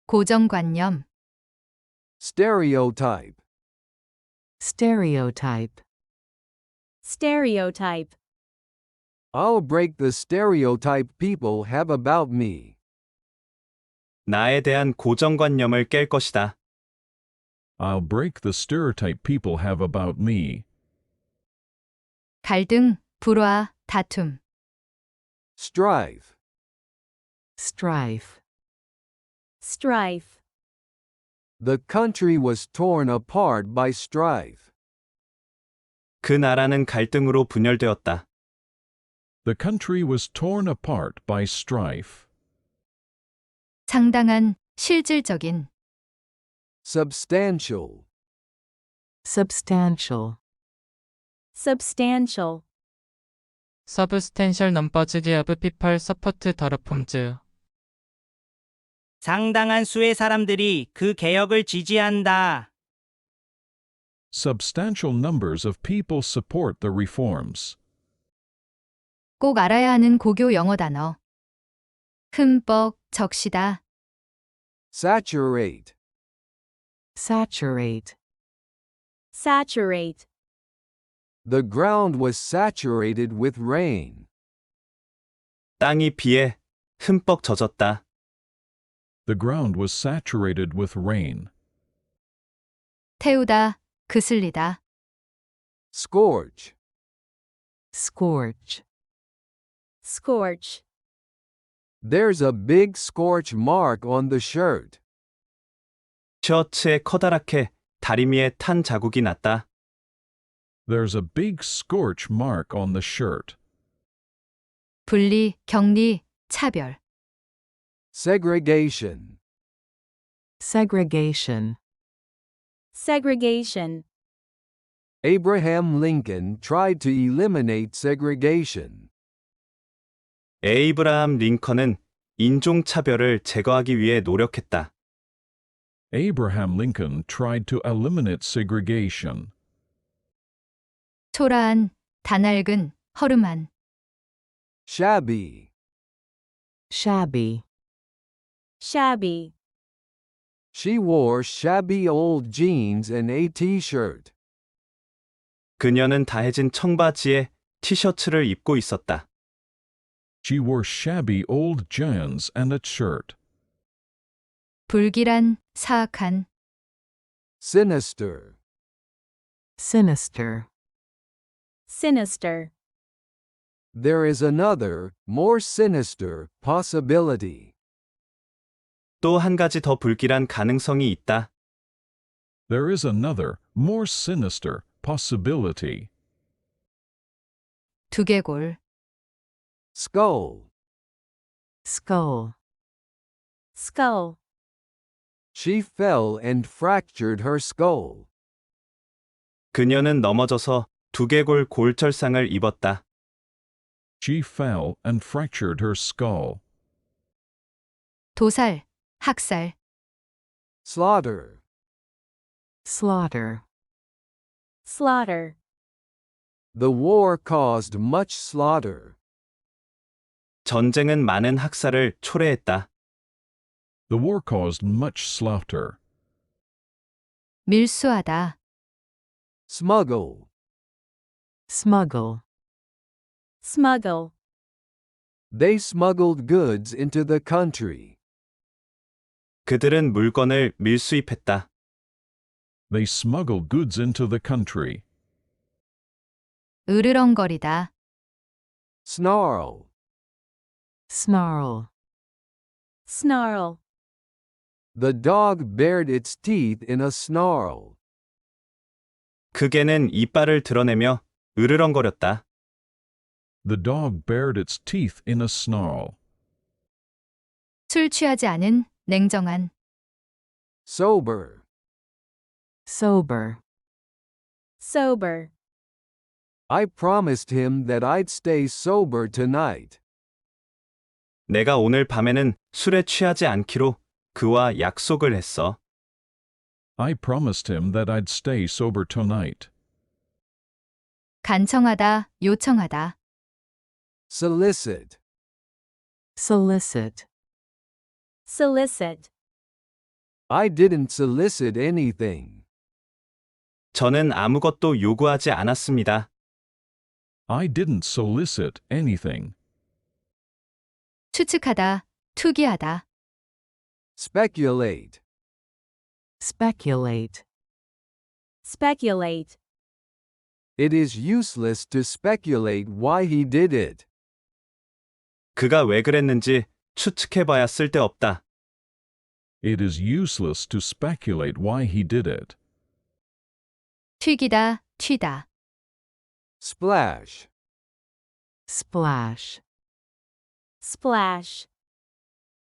고정관념, Stereotype. stereotype, stereotype, I'll break the stereotype people have about me. 나에 대한 고정관념을 깰 것이다. I'll break the stereotype people have about me. 갈등, 불화, 다툼, Strife. strife, strife, The country was torn apart by strife. 그 나라는 갈등으로 분열되었다. The country was torn apart by strife. 상당한, 실질적인, Substantial. substantial, substantial, Substantial numbers of people support the reforms. 상당한 수의 사람들이 그 개혁을 지지한다. Substantial numbers of people support the reforms. 꼭 알아야 하는 고교 영어 단어. 흠뻑, 적시다, Saturate. saturate, saturate, The ground was saturated with rain. 땅이 비에 흠뻑 젖었다. The ground was saturated with rain. 태우다, 그슬리다, Scorch. scorch, scorch, There's a big scorch mark on the shirt. 셔츠에 커다랗게 다리미에 탄 자국이 났다. There's a big scorch mark on the shirt. 분리, 격리, 차별, Segregation. segregation, segregation, Abraham Lincoln tried to eliminate segregation. 에이브라함 링컨은 인종차별을 제거하기 위해 노력했다. Abraham Lincoln tried to eliminate segregation. 초라한, 다낡은, 허름한, Shabby. shabby, shabby, She wore shabby old jeans and a t-shirt. 그녀는 다해진 청바지에 티셔츠를 입고 있었다. She wore shabby old jeans and a shirt. 불길한, 사악한, Sinister. sinister, sinister, There is another, more sinister, possibility. 또 한 가지 더 불길한 가능성이 있다. There is another, more sinister, possibility. 두개골, Skull. skull, skull, She fell and fractured her skull. 그녀는 넘어져서 두개골 골절상을 입었다. She fell and fractured her skull. 도살, 학살, Slaughter. slaughter, slaughter, The war caused much slaughter. 전쟁은 많은 학살을 초래했다. The war caused much slaughter. 밀수하다, Smuggle. smuggle, smuggle, They smuggled goods into the country. 그들은 물건을 밀수입했다. They smuggled goods into the country. 으르렁거리다, Snarl. snarl, snarl, The dog bared its teeth in a snarl. 그 개는 이빨을 드러내며 으르렁거렸다. The dog bared its teeth in a snarl. 술 취하지 않은, 냉정한, Sober. sober, sober, I promised him that I'd stay sober tonight. 내가 오늘 밤에는 술에 취하지 않기로 그와 약속을 했어. I promised him that I'd stay sober tonight. 간청하다, 요청하다. solicit, solicit, solicit, I didn't solicit anything. 저는 아무것도 요구하지 않았습니다. I didn't solicit anything. 추측하다, 투기하다. speculate, speculate, speculate, it is useless to speculate why he did it. 그가 왜 그랬는지 추측해봐야 쓸데없다. It is useless to speculate why he did it. 튀기다, 튀다. splash, splash, splash,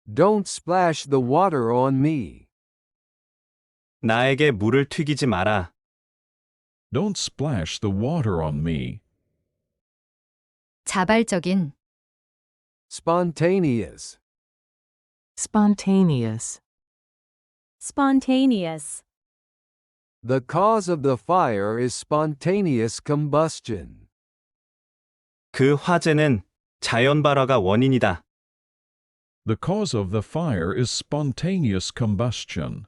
don't splash the water on me. 나에게 물을 튀기지 마라. Don't splash the water on me. 자발적인. spontaneous, spontaneous, spontaneous, the cause of the fire is spontaneous combustion. 그 화재는 자연 발화가 원인이다. The cause of the fire is spontaneous combustion.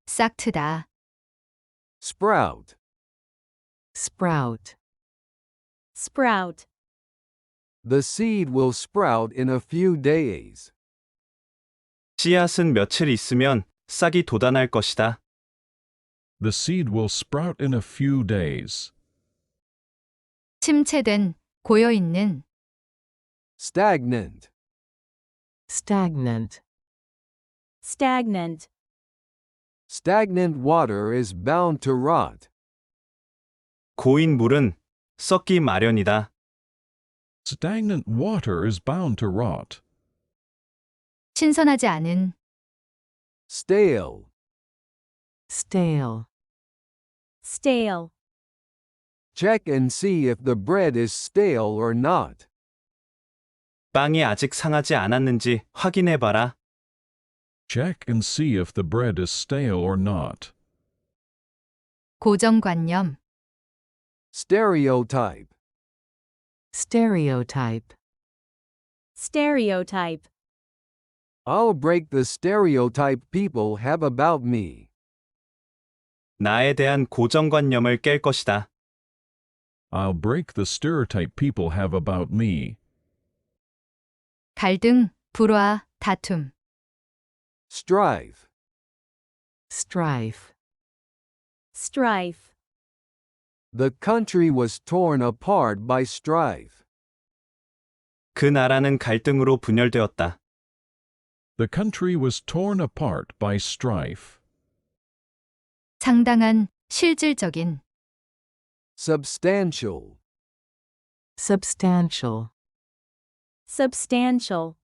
싹트다. sprout, sprout, sprout, the seed will sprout in a few days. 씨앗은 며칠 있으면 싹이 돋아날 것이다. The seed will sprout in a few days. 침체된, 고여있는. stagnant, stagnant, stagnant, stagnant water is bound to rot. 고인 물은 썩기 마련이다. Stagnant water is bound to rot. 신선하지 않은. stale, stale, stale, check and see if the bread is stale or not. 빵이 아직 상하지 않았는지 확인해봐라. Check and see if the bread is stale or not. 고정관념. stereotype, stereotype, stereotype, I'll break the stereotype people have about me. 나에 대한 고정관념을 깰 것이다. I'll break the stereotype people have about me. 갈등, 불화, 다툼. strife, strife, strife, the country was torn apart by strife. 그 나라는 갈등으로 분열되었다. The country was torn apart by strife. 상당한, 실질적인. substantial, substantial, substantial,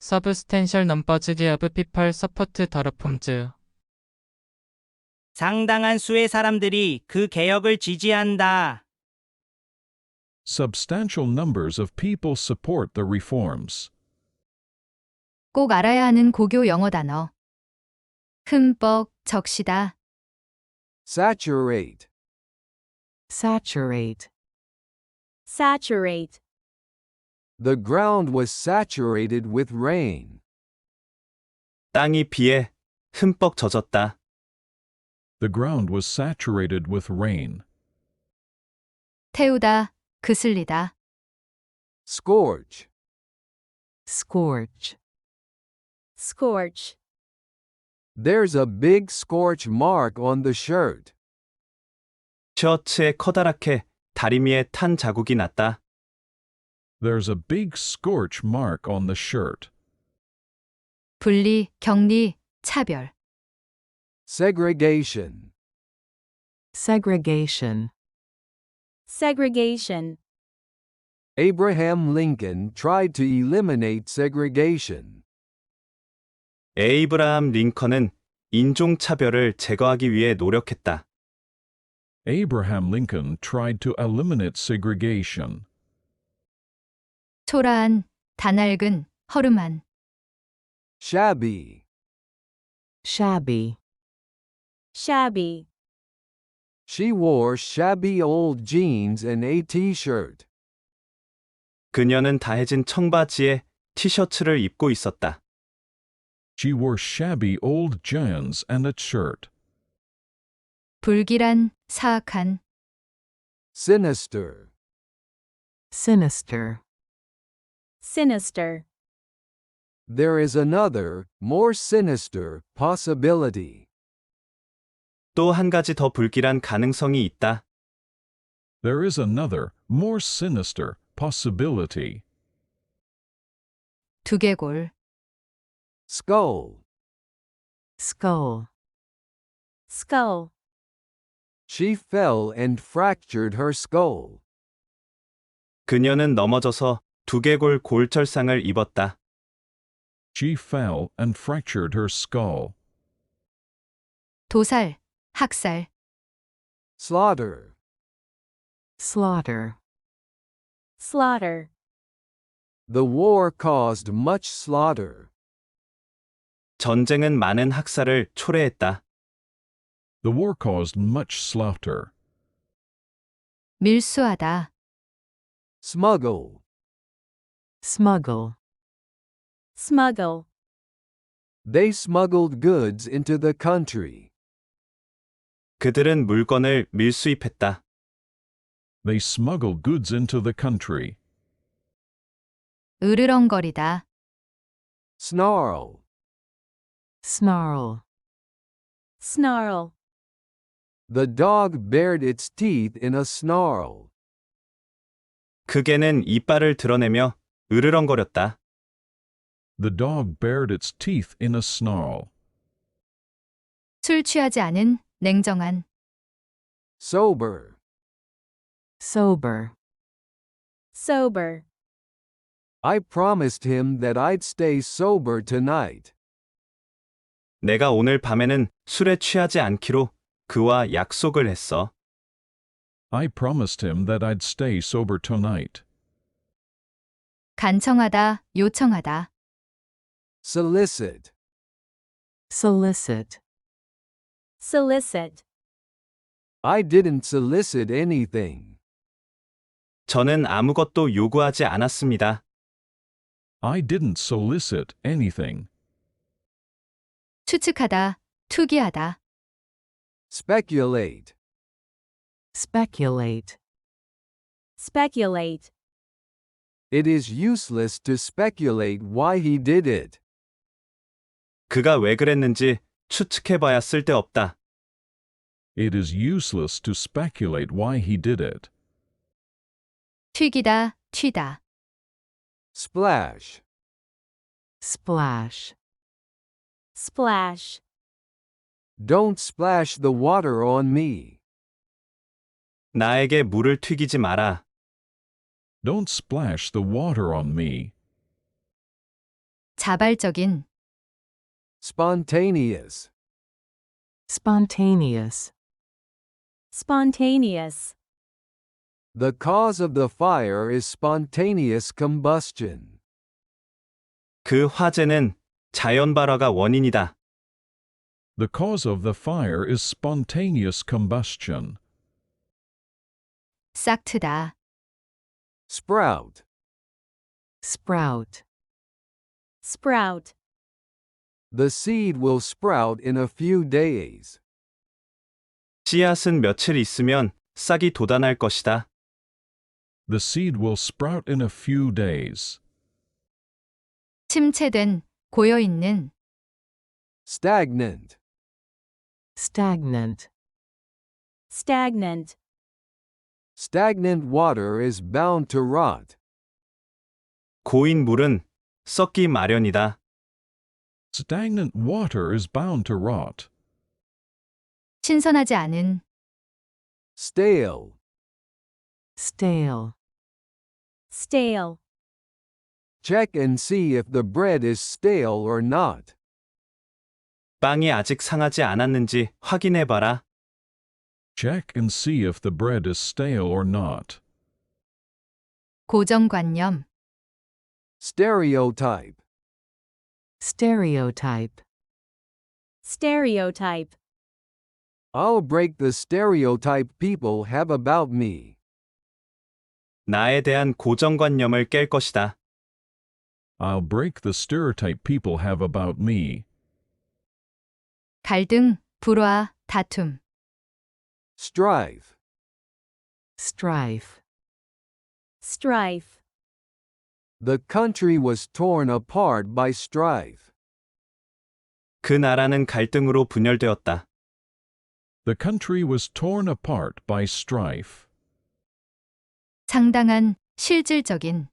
Substantial numbers of people support the reforms. 상당한 수의 사람들이 그 개혁을 지지한다. Substantial numbers of people support the reforms. 꼭 알아야 하는 고교 영어 단어. 흠뻑, 적시다. saturate, saturate, saturate, the ground was saturated with rain. 땅이 비에 흠뻑 젖었다. The ground was saturated with rain. 태우다, 그슬리다. scorch, scorch, scorch, there's a big scorch mark on the shirt. 셔츠에 커다랗게 다리미에 탄 자국이 났다. There's a big scorch mark on the shirt. 분리, 격리, 차별. segregation, segregation, segregation, Abraham Lincoln tried to eliminate segregation. 에이브라함 링컨은 인종차별을 제거하기 위해 노력했다. Abraham Lincoln tried to eliminate segregation. 초라한, 다낡은, 허름한. Shabby. shabby, shabby, She wore shabby old jeans and a t-shirt. 그녀는 다해진 청바지에 티셔츠를 입고 있었다. She wore shabby old jeans and a shirt. 불길한, 사악한, Sinister. sinister, sinister, There is another, more sinister, possibility. 또 한 가지 더 불길한 가능성이 있다. There is another, more sinister, possibility. 두개골, Skull. skull, skull, She fell and fractured her skull. 그녀는 넘어져서 두개골 골절상을 입었다. She fell and fractured her skull. 도살, 학살, Slaughter. slaughter, slaughter, The war caused much slaughter. 전쟁은 많은 학살을 초래했다. The war caused much slaughter. 밀수하다, Smuggle. smuggle, smuggle, They smuggled goods into the country. 그들은 물건을 밀수입했다. They smuggled goods into the country. 으르렁거리다, Snarl. snarl, snarl, The dog bared its teeth in a snarl. 그 개는 이빨을 드러내며 으르렁거렸다. The dog bared its teeth in a snarl. 술 취하지 않은, 냉정한, Sober. sober, sober, I promised him that I'd stay sober tonight. 내가 오늘 밤에는 술에 취하지 않기로 그와 약속을 했어. I promised him that I'd stay sober tonight. 간청하다, 요청하다, Solicit. solicit, solicit, I didn't solicit anything. 저는 아무것도 요구하지 않았습니다. I didn't solicit anything. 추측하다, 투기하다, Speculate. speculate, speculate, It is useless to speculate why he did it. 그가 왜 그랬는지 추측해봐야 쓸데없다. It is useless to speculate why he did it. 튀기다, 튀다, Splash. splash, splash, Don't splash the water on me. 나에게 물을 튀기지 마라. Don't splash the water on me. 자발적인, Spontaneous. spontaneous, spontaneous, The cause of the fire is spontaneous combustion. 그 화재는 자연 발화가 원인이다. The cause of the fire is spontaneous combustion. 싹트다, Sprout. sprout, sprout, The seed will sprout in a few days. 씨앗은 며칠 있으면 싹이 돋아날 것이다. The seed will sprout in a few days. 침체된, 고여있는, Stagnant. stagnant, stagnant, Stagnant water is bound to rot. 고인 물은 썩기 마련이다. Stagnant water is bound to rot. 신선하지 않은, Stale. stale, stale, Check and see if the bread is stale or not. 빵이 아직 상하지 않았는지 확인해봐라. Check and see if the bread is stale or not. 고정관념, Stereotype. stereotype, stereotype, I'll break the stereotype people have about me. 나에 대한 고정관념을 깰 것이다. I'll break the stereotype people have about me. 갈등, 불화, 다툼. Strife. strife, strife, The country was torn apart by strife. 그 나라는 갈등으로 분열되었다. The country was torn apart by strife. 상당한, 실질적인.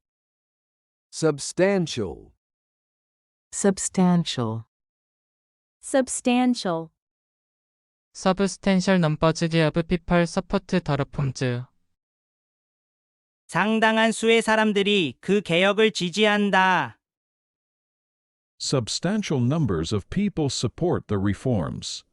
Substantial. substantial, substantial, Substantial numbers of people support the reforms. 상당한 수의 사람들이 그 개혁을 지지한다. Substantial numbers of people support the reforms.